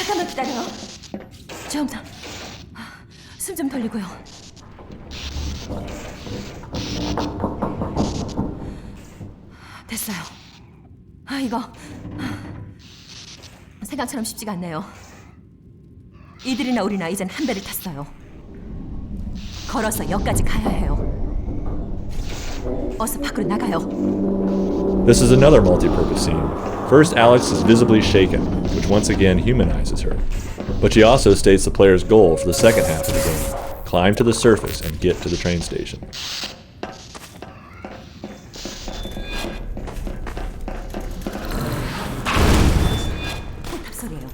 잠깐만 기다려요. 숨 좀 돌리고요. 됐어요. 이거 생각처럼 쉽지가 않네요. 이들이나 우리나 이젠 한 배를 탔어요. 걸어서 역까지 가야 해요. 어서 밖으로 나가요. This is another multi-purpose scene. First, Alex is visibly shaken, which once again humanizes her. But she also states the player's goal for the second half of the game: climb to the surface and get to the train station. 포탑 소리예요.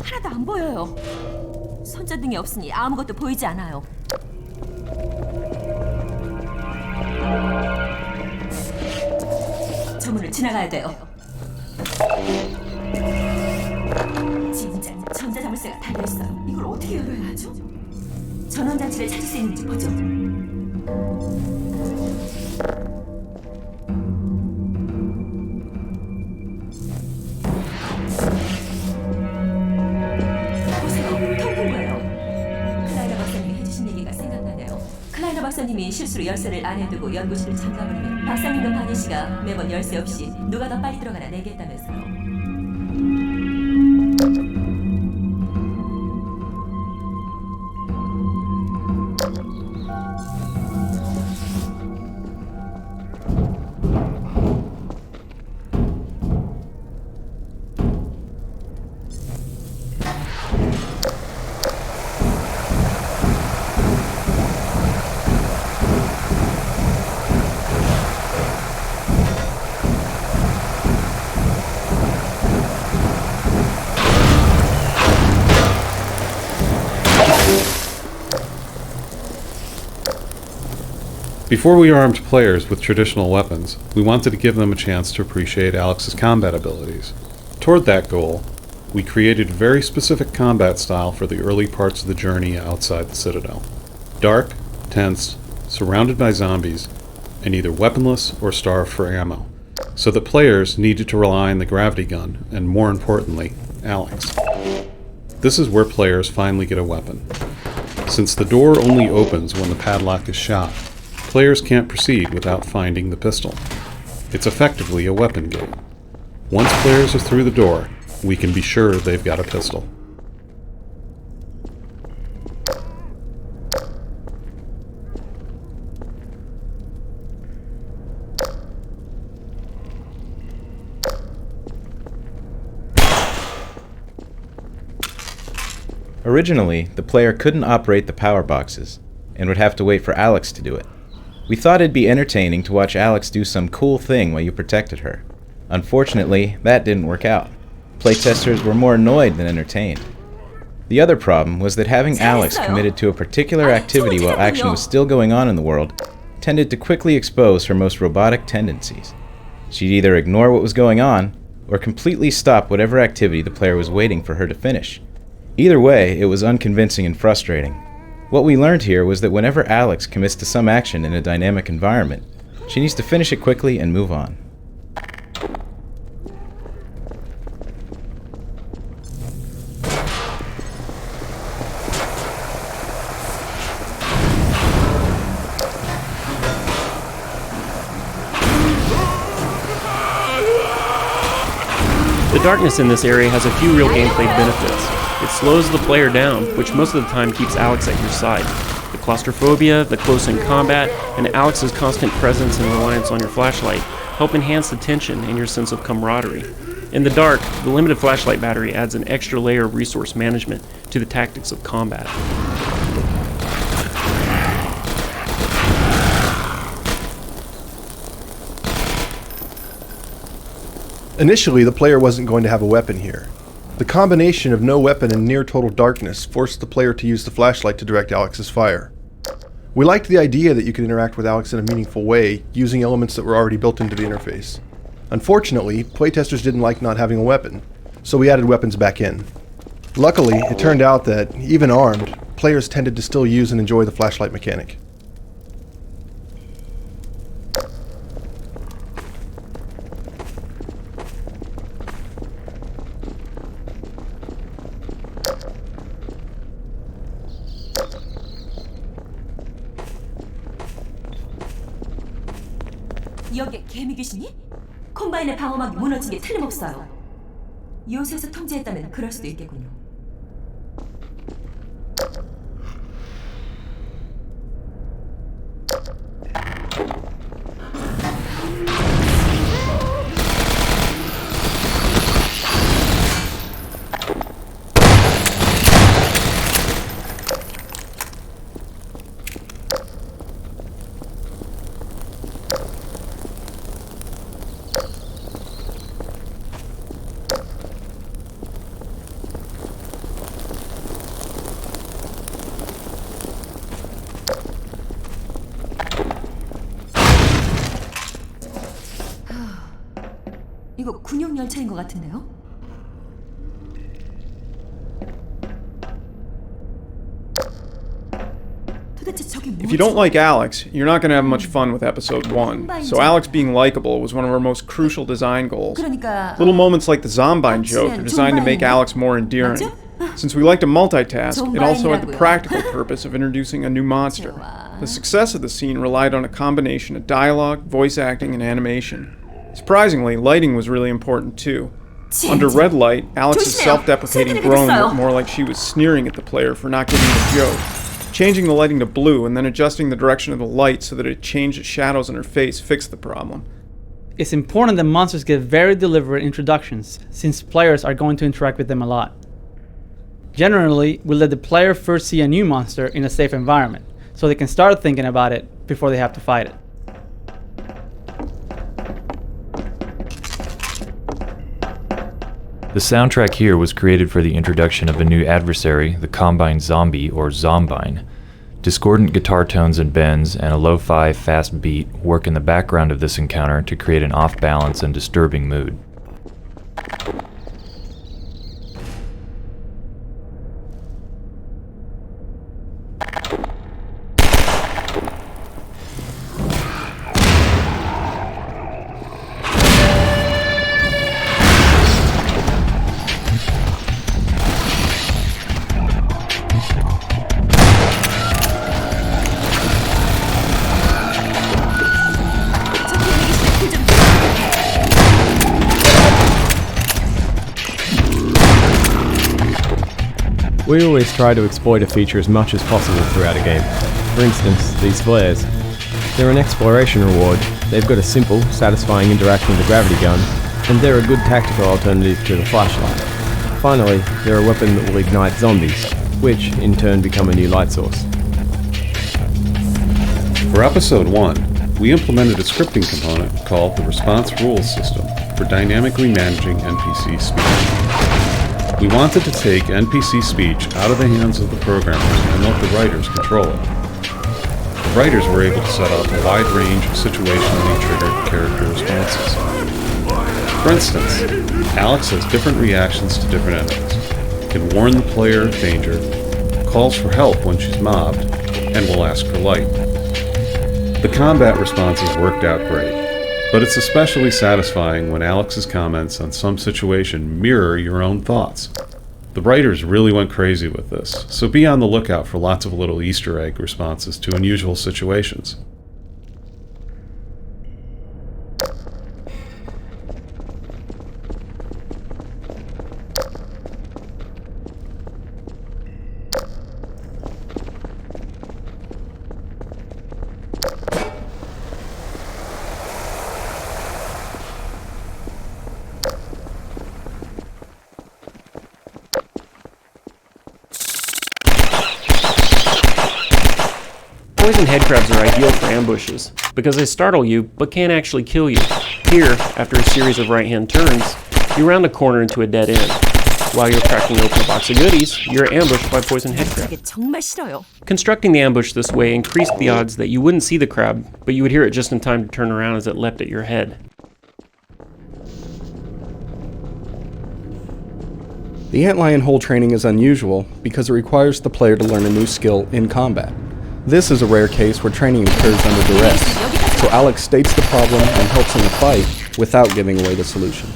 하나도 안 보여요. 손전등이 없으니 아무것도 보이지 않아요. 저 문을 지나가야 돼요. 진짜 전자자물쇠가 달려있어요. 이걸 어떻게 열어야 하죠? 전원장치를 찾을 수 있는지 보죠. 박사님이 실수로 열쇠를 안에 두고 연구실을 잠가버리면 박사님과 바니 씨가 매번 열쇠 없이 누가 더 빨리 들어가나 내겠다면서요. Before we armed players with traditional weapons, we wanted to give them a chance to appreciate Alex's combat abilities. Toward that goal, we created a very specific combat style for the early parts of the journey outside the Citadel. Dark, tense, surrounded by zombies, and either weaponless or starved for ammo, so that players needed to rely on the gravity gun, and more importantly, Alex. This is where players finally get a weapon. Since the door only opens when the padlock is shot, players can't proceed without finding the pistol. It's effectively a weapon gate. Once players are through the door, we can be sure they've got a pistol. Originally, the player couldn't operate the power boxes, and would have to wait for Alex to do it. We thought it'd be entertaining to watch Alex do some cool thing while you protected her. Unfortunately, that didn't work out. Playtesters were more annoyed than entertained. The other problem was that having Alex committed to a particular activity while action was still going on in the world tended to quickly expose her most robotic tendencies. She'd either ignore what was going on, or completely stop whatever activity the player was waiting for her to finish. Either way, it was unconvincing and frustrating. What we learned here was that whenever Alex commits to some action in a dynamic environment, she needs to finish it quickly and move on. The darkness in this area has a few real gameplay benefits. It slows the player down, which most of the time keeps Alex at your side. The claustrophobia, the close-in combat, and Alex's constant presence and reliance on your flashlight help enhance the tension and your sense of camaraderie. In the dark, the limited flashlight battery adds an extra layer of resource management to the tactics of combat. Initially, the player wasn't going to have a weapon here. The combination of no weapon and near total darkness forced the player to use the flashlight to direct Alex's fire. We liked the idea that you could interact with Alex in a meaningful way, using elements that were already built into the interface. Unfortunately, playtesters didn't like not having a weapon, so we added weapons back in. Luckily, it turned out that, even armed, players tended to still use and enjoy the flashlight mechanic. 여기에 개미 귀신이? 콤바인의 방어막이 무너진 게 틀림없어요. 요새에서 통제했다면 그럴 수도 있겠군요. 이거 군용 열차인 것 같은데요? 도대체 저게 뭐지? If you don't like Alex, you're not going to have much fun with episode 1. So Alex being likable was one of our most crucial design goals. 그러니까 Little moments like the Zombine joke are designed to make Alex more endearing. Since we like to multitask, it also had the practical purpose of introducing a new monster. The success of the scene relied on a combination of dialogue, voice acting, and animation. Surprisingly, lighting was really important too. Under red light, Alex's self-deprecating groan looked more like she was sneering at the player for not getting the joke. Changing the lighting to blue and then adjusting the direction of the light so that it changed the shadows on her face fixed the problem. It's important that monsters get very deliberate introductions, since players are going to interact with them a lot. Generally, we let the player first see a new monster in a safe environment, so they can start thinking about it before they have to fight it. The soundtrack here was created for the introduction of a new adversary, the Combine Zombie, or Zombine. Discordant guitar tones and bends, and a lo-fi fast beat work in the background of this encounter to create an off-balance and disturbing mood. We always try to exploit a feature as much as possible throughout a game. For instance, these flares. They're an exploration reward, they've got a simple, satisfying interaction with the gravity gun, and they're a good tactical alternative to the flashlight. Finally, they're a weapon that will ignite zombies, which in turn become a new light source. For episode 1, we implemented a scripting component called the Response Rules System for dynamically managing NPC speech. We wanted to take NPC speech out of the hands of the programmers and let the writers control it. The writers were able to set up a wide range of situationally triggered character responses. For instance, Alex has different reactions to different enemies, can warn the player of danger, calls for help when she's mobbed, and will ask for light. The combat responses worked out great. But it's especially satisfying when Alex's comments on some situation mirror your own thoughts. The writers really went crazy with this, so be on the lookout for lots of little Easter egg responses to unusual situations. Poison headcrabs are ideal for ambushes, because they startle you, but can't actually kill you. Here, after a series of right-hand turns, you round a corner into a dead end. While you're cracking open a box of goodies, you're ambushed by poison headcrab. 이게 정말 싫어요. Constructing the ambush this way increased the odds that you wouldn't see the crab, but you would hear it just in time to turn around as it leapt at your head. The antlion hole training is unusual because it requires the player to learn a new skill in combat. This is a rare case where training occurs under duress, so Alex states the problem and helps in the fight without giving away the solution.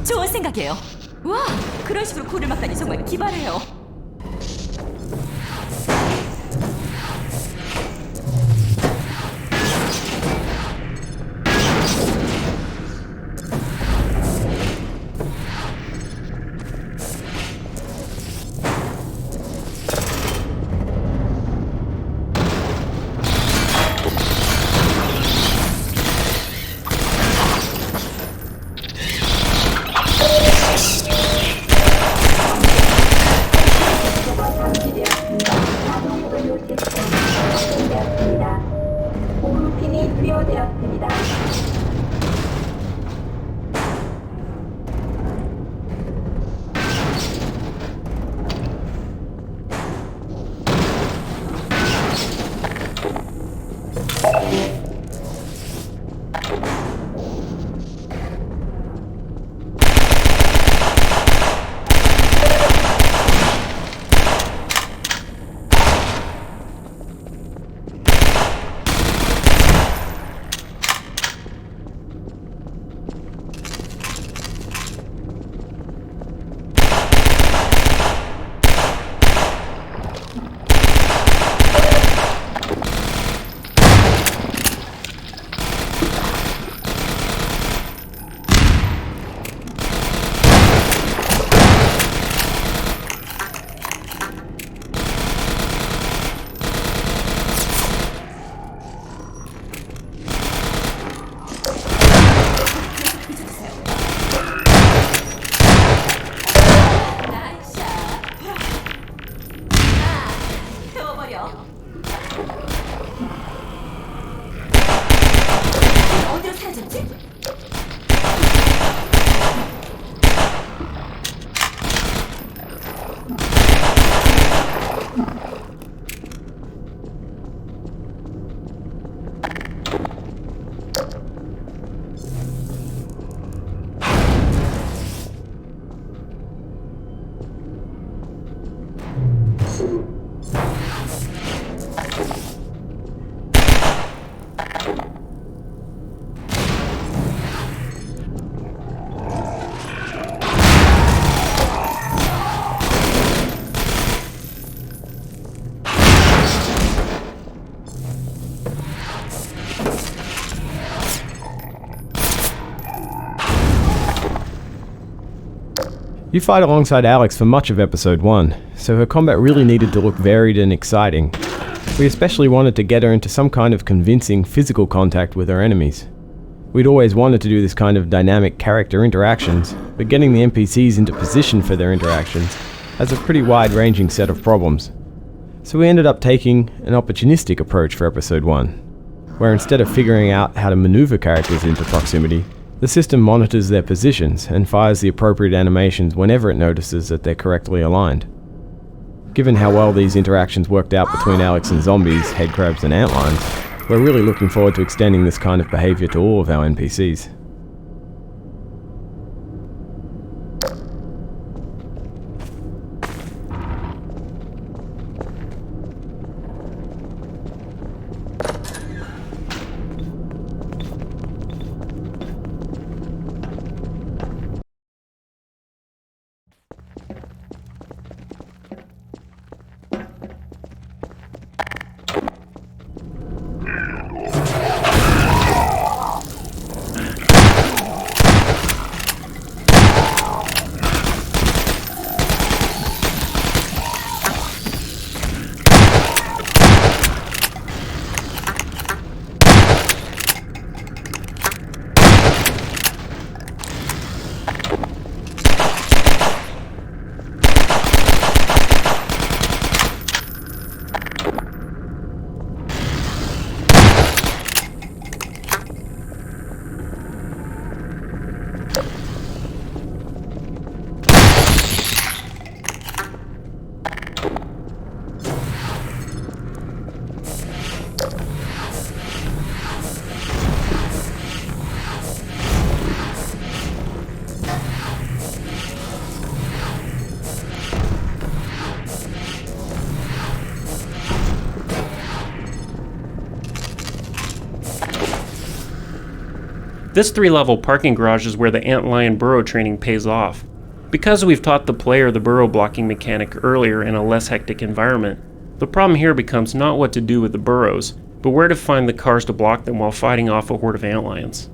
좋은 생각이에요. 와, 그런 식으로 골을 막다니 정말 기발해요. 어디로 사라졌지? You fight alongside Alex for much of episode 1, so her combat really needed to look varied and exciting. We especially wanted to get her into some kind of convincing physical contact with her enemies. We'd always wanted to do this kind of dynamic character interactions, but getting the NPCs into position for their interactions has a pretty wide-ranging set of problems. So we ended up taking an opportunistic approach for episode 1, where instead of figuring out how to maneuver characters into proximity, the system monitors their positions and fires the appropriate animations whenever it notices that they're correctly aligned. Given how well these interactions worked out between Alex and zombies, headcrabs and antlions, we're really looking forward to extending this kind of behavior to all of our NPCs. This 3-level parking garage is where the antlion burrow training pays off. Because we've taught the player the burrow blocking mechanic earlier in a less hectic environment, the problem here becomes not what to do with the burrows, but where to find the cars to block them while fighting off a horde of antlions.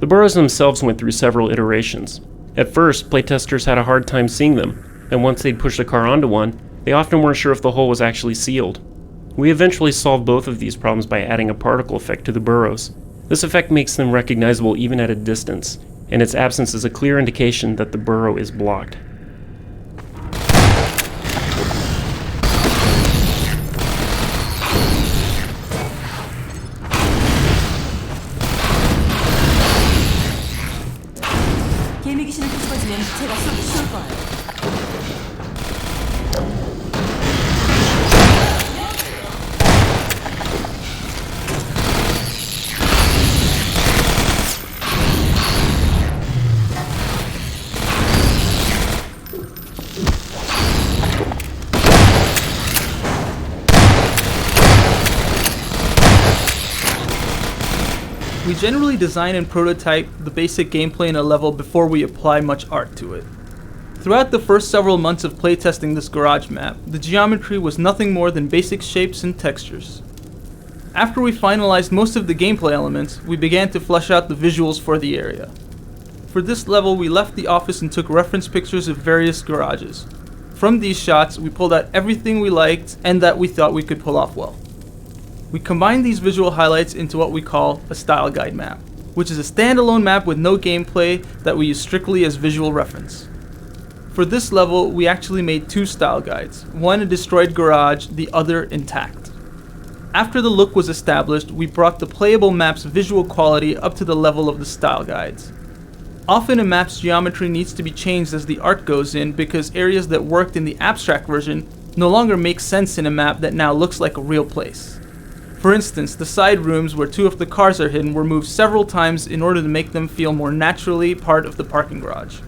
The burrows themselves went through several iterations. At first, playtesters had a hard time seeing them, and once they'd push the car onto one, they often weren't sure if the hole was actually sealed. We eventually solved both of these problems by adding a particle effect to the burrows. This effect makes them recognizable even at a distance, and its absence is a clear indication that the burrow is blocked. 개미 귀신을 뒤집어주면 제가 쏘기 쉬울 거예요. We generally design and prototype the basic gameplay in a level before we apply much art to it. Throughout the first several months of playtesting this garage map, the geometry was nothing more than basic shapes and textures. After we finalized most of the gameplay elements, we began to flesh out the visuals for the area. For this level, we left the office and took reference pictures of various garages. From these shots, we pulled out everything we liked and that we thought we could pull off well. We combined these visual highlights into what we call a style guide map, which is a standalone map with no gameplay that we use strictly as visual reference. For this level, we actually made 2 style guides, one a destroyed garage, the other intact. After the look was established, we brought the playable map's visual quality up to the level of the style guides. Often a map's geometry needs to be changed as the art goes in because areas that worked in the abstract version no longer make sense in a map that now looks like a real place. For instance, the side rooms where 2 of the cars are hidden were moved several times in order to make them feel more naturally part of the parking garage.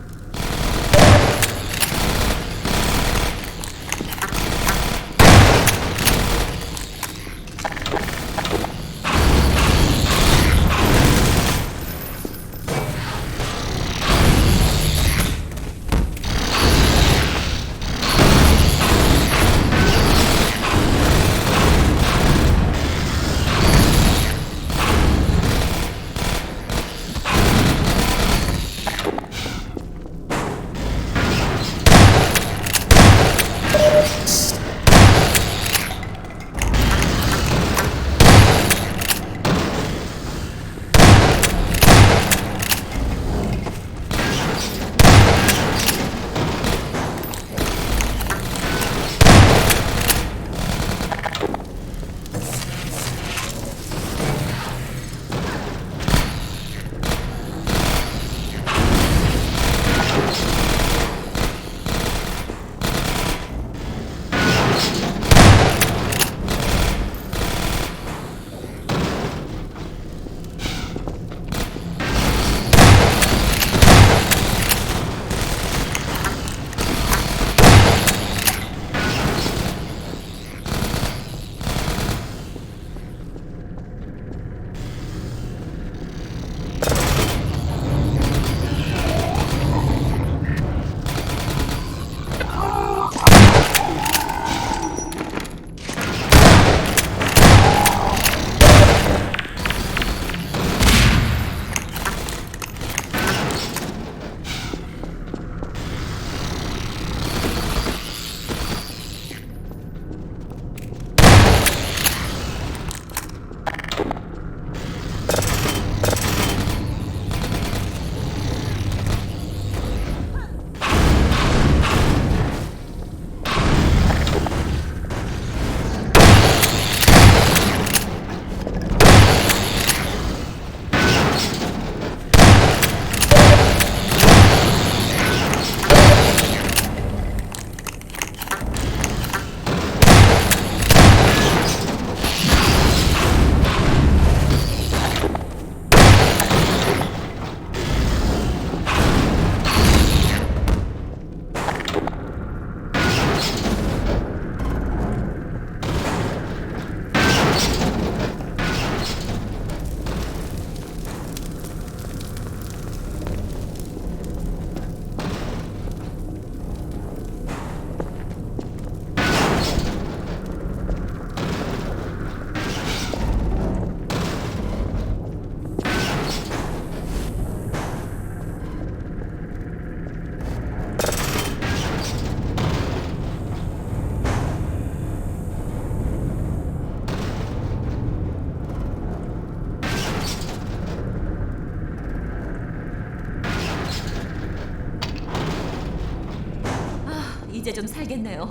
이제 좀 살겠네요.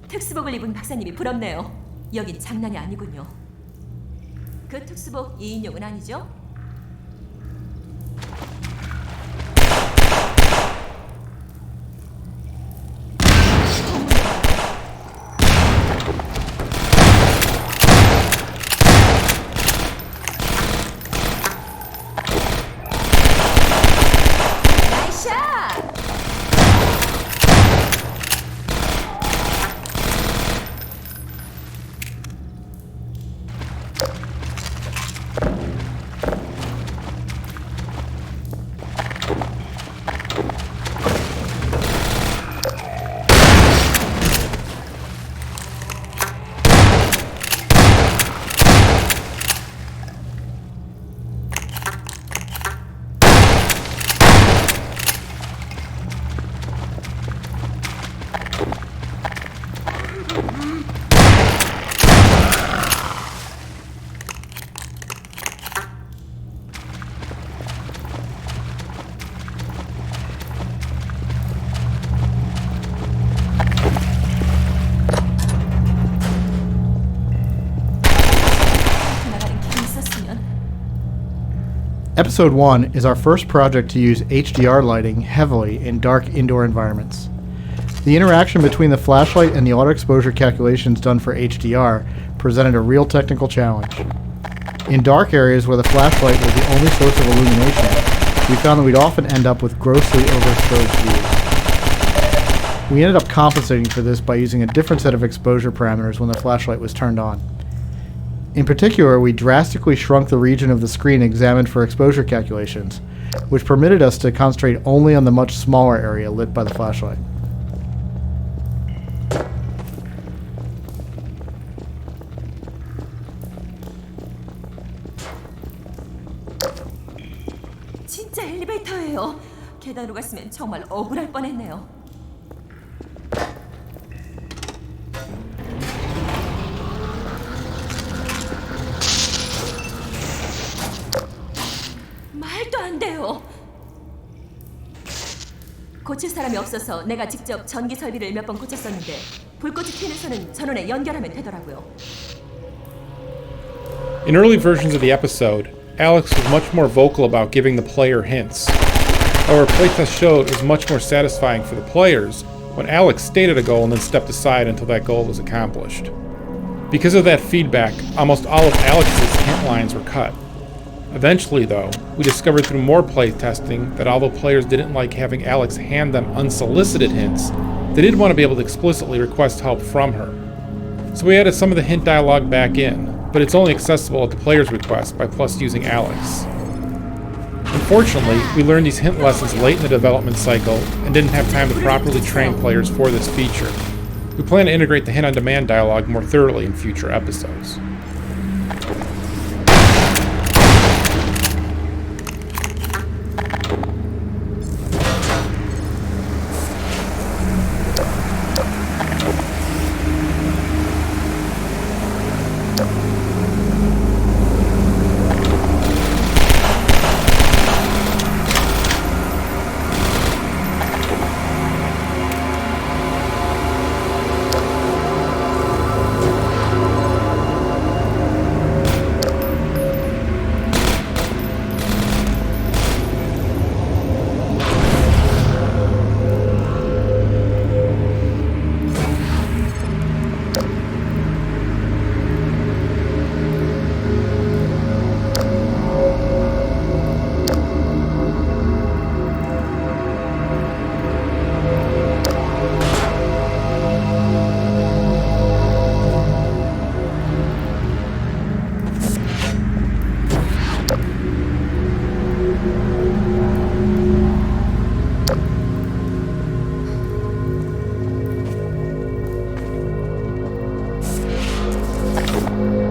특수복을 입은 박사님이 부럽네요. 여긴 장난이 아니군요. 그 특수복 2인용은 아니죠? Episode 1 is our first project to use HDR lighting heavily in dark indoor environments. The interaction between the flashlight and the auto exposure calculations done for HDR presented a real technical challenge. In dark areas where the flashlight was the only source of illumination, we found that we'd often end up with grossly overexposed views. We ended up compensating for this by using a different set of exposure parameters when the flashlight was turned on. In particular, we drastically shrunk the region of the screen examined for exposure calculations, which permitted us to concentrate only on the much smaller area lit by the flashlight. 진짜 엘리베이터예요. 계단으로 갔으면 정말 억울할 뻔했네요. 말도 안 돼요. 고칠 사람이 없어서 내가 직접 전기 설비를 몇 번 고쳤었는데 불꽃이 튀는 선은 전원에 연결하면 되더라고요. In early versions of the episode, Alex was much more vocal about giving the player hints. Our playtest showed it was much more satisfying for the players when Alex stated a goal and then stepped aside until that goal was accomplished. Because of that feedback, almost all of Alex's hint lines were cut. Eventually, though, we discovered through more playtesting that although players didn't like having Alex hand them unsolicited hints, they did want to be able to explicitly request help from her. So we added some of the hint dialogue back in, but it's only accessible at the player's request by Plus using Alex. Unfortunately, we learned these hint lessons late in the development cycle and didn't have time to properly train players for this feature. We plan to integrate the hint-on-demand dialogue more thoroughly in future episodes.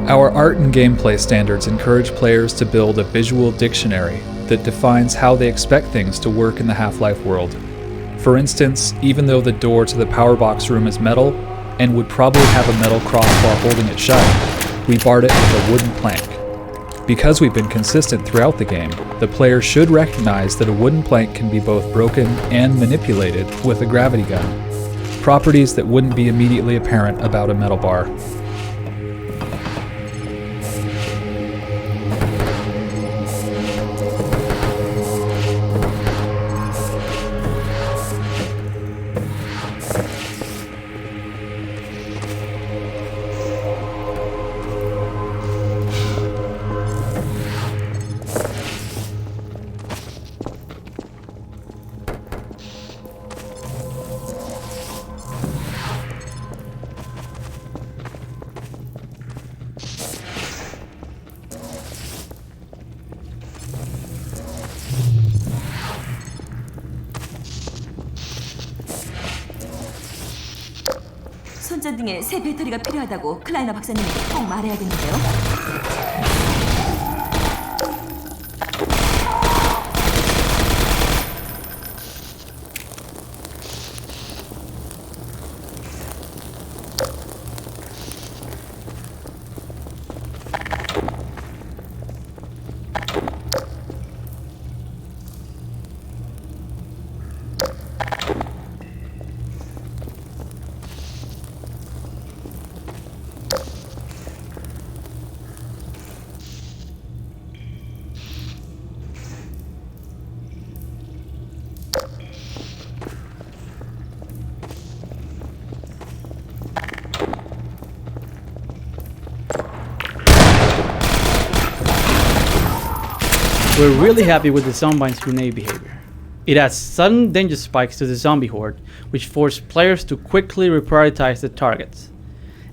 Our art and gameplay standards encourage players to build a visual dictionary that defines how they expect things to work in the Half-Life world. For instance, even though the door to the power box room is metal, and would probably have a metal crossbar holding it shut, we barred it with a wooden plank. Because we've been consistent throughout the game, the player should recognize that a wooden plank can be both broken and manipulated with a gravity gun, properties that wouldn't be immediately apparent about a metal bar. 손전등에 새 배터리가 필요하다고 클라이너 박사님께 꼭 말해야겠는데요. We're really happy with the Zombine's grenade behavior. It adds sudden danger spikes to the zombie horde, which force players to quickly reprioritize the targets.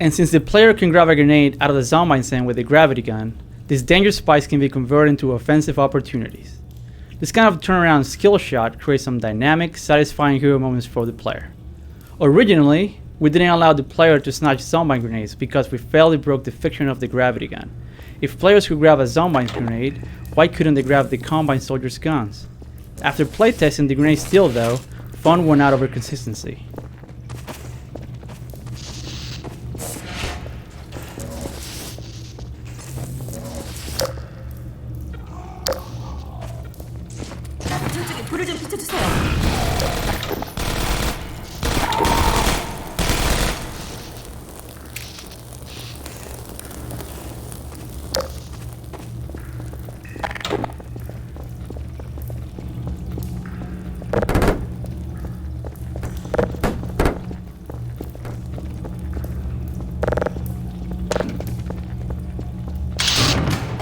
And since the player can grab a grenade out of the Zombine's end with a gravity gun, these danger spikes can be converted into offensive opportunities. This kind of turnaround skill shot creates some dynamic, satisfying hero moments for the player. Originally, we didn't allow the player to snatch Zombine grenades because we felt it broke the fiction of the gravity gun. If players could grab a Zombine's grenade, why couldn't they grab the Combine soldiers' guns? After playtesting the grenade steal though, fun won out over consistency. 저쪽에 불을 좀 비춰주세요.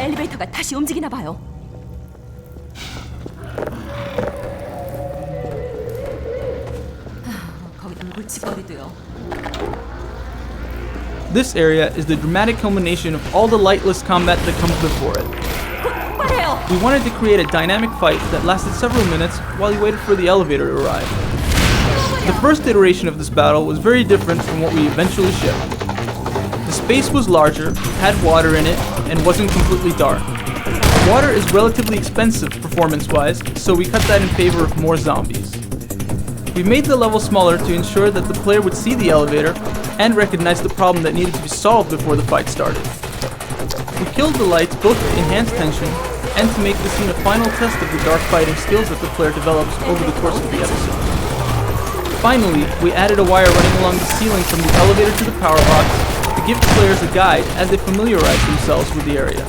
엘리베이터가 다시 움직이나 봐요. 거기 울긋거리도요. This area is the dramatic culmination of all the lightless combat that comes before it. We wanted to create a dynamic fight that lasted several minutes while you waited for the elevator to arrive. The first iteration of this battle was very different from what we eventually shipped. The space was larger, had water in it, and wasn't completely dark. Water is relatively expensive performance-wise, so we cut that in favor of more zombies. We made the level smaller to ensure that the player would see the elevator and recognize the problem that needed to be solved before the fight started. We killed the lights both to enhance tension and to make the scene a final test of the dark fighting skills that the player develops over the course of the episode. Finally, we added a wire running along the ceiling from the elevator to the power box to give players a guide as they familiarize themselves with the area.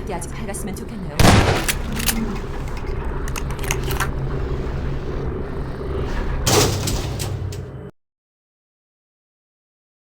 때 아직 밝았으면 좋겠네요.